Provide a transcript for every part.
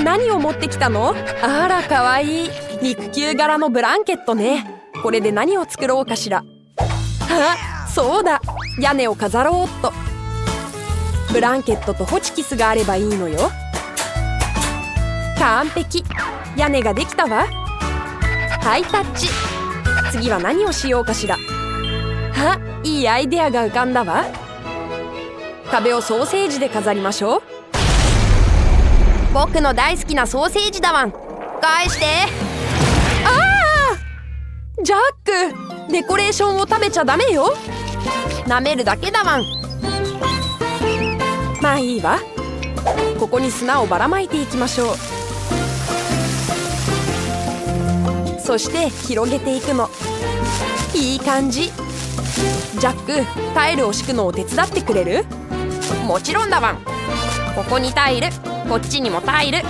何を持ってきたの？あらかわいい肉球柄のブランケットね。これで何を作ろうかしら。あ、そうだ、屋根を飾ろうっと。ブランケットとホチキスがあればいいのよ。完璧、屋根ができたわ。ハイタッチ。次は何をしようかしら。あ、いいアイデアが浮かんだわ。壁をソーセージで飾りましょう。僕の大好きなソーセージだわん。返して。あー、ジャック、デコレーションを食べちゃダメよ。舐めるだけだわん。まあいいわ。ここに砂をばらまいていきましょう。そして広げていくの。いい感じ。ジャック、タイルを敷くのを手伝ってくれる？もちろんだわん。ここにタイル、こっちにもタイル。ビ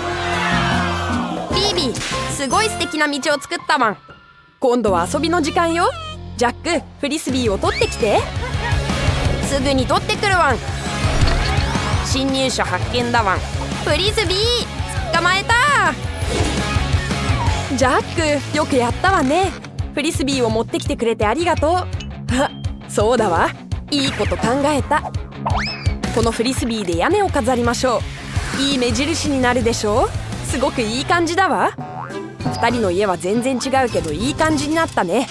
ービー、すごい素敵な道を作ったわん。今度は遊びの時間よ。ジャック、フリスビーを取ってきて。すぐに取ってくるわん。侵入者発見だわん。フリスビー、捕まえた。ジャック、よくやったわね。フリスビーを持ってきてくれてありがとう。あ、そうだわ、いいこと考えた。このフリスビーで屋根を飾りましょう。いい目印になるでしょう。すごくいい感じだわ。2人の家は全然違うけどいい感じになったね。